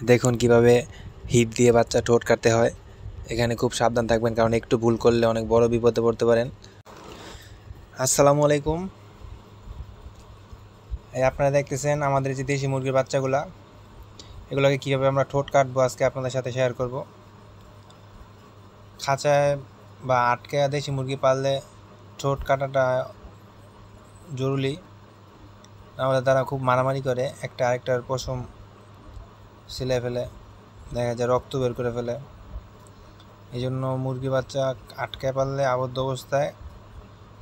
দেখুন কিভাবে হিপ দিয়ে বাচ্চা ঠোঁট কাটতে হয়। এখানে খুব সাবধান থাকবেন, কারণ একটু ভুল করলে অনেক বড় বিপদে পড়তে পারেন। আসসালামু আলাইকুম। এই আপনারা দেখতেছেন আমাদের যে দেশি মুরগির বাচ্চাগুলা, এগুলোকে কীভাবে আমরা ঠোঁট কাটবো আজকে আপনাদের সাথে শেয়ার করব। খাঁচায় বা আটকে দেশি মুরগি পাললে ঠোঁট কাটাটা জরুরি, নাহলে তারা খুব মারামারি করে, একটা আরেকটার পশম ছিলে ফেলে, দেখা যায় রক্ত বের করে ফেলে। এই জন্য মুরগি বাচ্চা আটকে পারলে আবদ্ধ অবস্থায়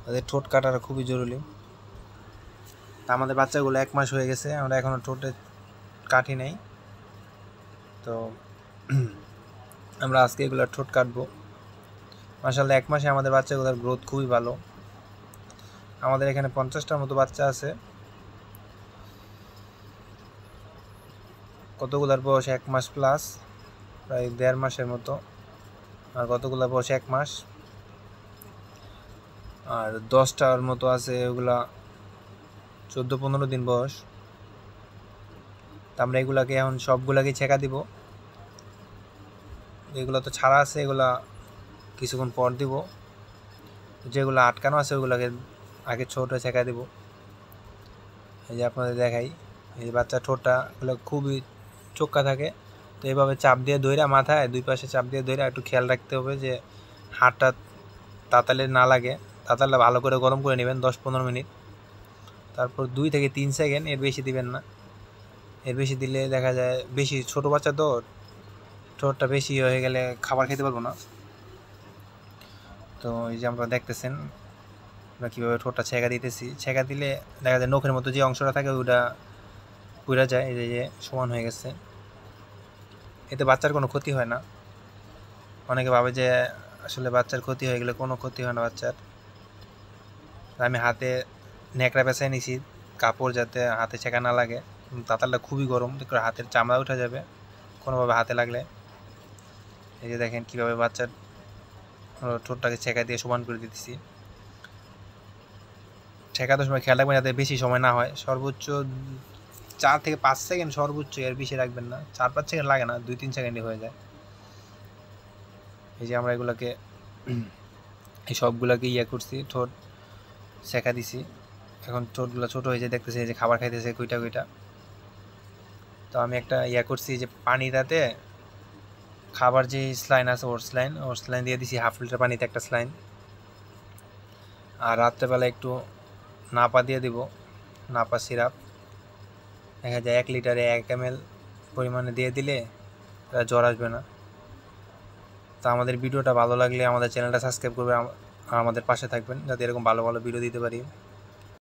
তাদের ঠোঁট কাটাটা খুবই জরুরি। তা আমাদের বাচ্চাগুলো 1 মাস হয়ে গেছে, আমরা এখনও ঠোঁটে কাটি নাই। তো আমরা আজকে এগুলো ঠোঁট কাটবো। মাশাআল্লাহ 1 মাসে আমাদের বাচ্চাগুলোর গ্রোথ খুবই ভালো। আমাদের এখানে 50টার মতো বাচ্চা আছে। কতগুলার বয়স 1 মাস প্লাস, প্রায় 1.5 মাসের মতো, আর কতগুলার বয়স 1 মাস, আর 10টার মতো আছে ওগুলা 14-15 দিন বয়স। তা আমরা এগুলাকে এখন সবগুলাকে ছেঁকা দিব। এগুলো তো ছাড়া আছে, এগুলা কিছুক্ষণ পর দিব। যেগুলো আটকানো আছে ওগুলাকে আগে ছোট ছেঁকা দিব। এই যে আপনাদের দেখাই, এই বাচ্চা ঠোঁটটা এগুলো খুবই চোক্কা থাকে। তো এইভাবে চাপ দিয়ে ধইরা, মাথায় দুই পাশে চাপ দিয়ে ধইরা একটু খেয়াল রাখতে হবে যে হাড়টা তাতালে না লাগে। তাতালে ভালো করে গরম করে নেবেন 10-15 মিনিট, তারপর 2 থেকে 3 সেকেন্ড, এর বেশি দিবেন না। এর বেশি দিলে দেখা যায় বেশি ছোট বাচ্চা তো ঠোঁটটা বেশি হয়ে গেলে খাবার খেতে পারবো না। তো এই যে আমরা দেখতেছেন আমরা কীভাবে ঠোঁটটা ছেঁকা দিতেছি। ছেঁকা দিলে দেখা যায় নখের মতো যে অংশটা থাকে ওইটা পুড়ে যায়। এই যে সমান হয়ে গেছে, এতে বাচ্চার কোনো ক্ষতি হয় না। অনেকে ভাবে যে আসলে বাচ্চার ক্ষতি হয়ে গেলে, কোনো ক্ষতি হয় না বাচ্চার। আমি হাতে ন্যাকড়া পেঁচাই নিছি কাপড়, যাতে হাতে ছেঁকা না লাগে। তাতালটা খুবই গরম, হাতের চামড়া উঠে যাবে কোনোভাবে হাতে লাগলে। এই যে দেখেন কীভাবে বাচ্চার ঠোঁটটাকে ছেঁকা দিয়ে সমান করে দিতেছি। ছেঁকানোর সময় খেয়াল রাখবেন যাতে বেশি সময় না হয়, সর্বোচ্চ 4 থেকে 5 সেকেন্ড সর্বোচ্চ, এর বেশি রাখবেন না। 4-5 সেকেন্ড লাগে না, 2-3 সেকেন্ডে হয়ে যায়। এই যে আমরা এগুলাকে এই সবগুলাকে করছি, ঠোঁট ছেঁকা দিছি। এখন ঠোঁটগুলো ছোট হয়ে যায়, দেখতেছি যে খাবার খাইতেছে কইটা কইটা। তো আমি একটা করছি যে পানিটাতে খাবার যে স্লাইন আছে, ওর স্লাইন দিয়ে দিছি 1/2 লিটার পানিতে একটা স্লাইন। আর রাত্রেবেলা একটু নাপা দিয়ে দিব, নাপা সিরাপ। দেখা যায় 1 লিটারে 1 ml পরিমাণে দিয়ে দিলে জ্বর আসবে না। তো আমাদের ভিডিওটা ভালো লাগলে আমাদের চ্যানেলটা সাবস্ক্রাইব করবে আর আমাদের পাশে থাকবেন, যাতে এরকম ভালো ভালো ভিডিও দিতে পারি।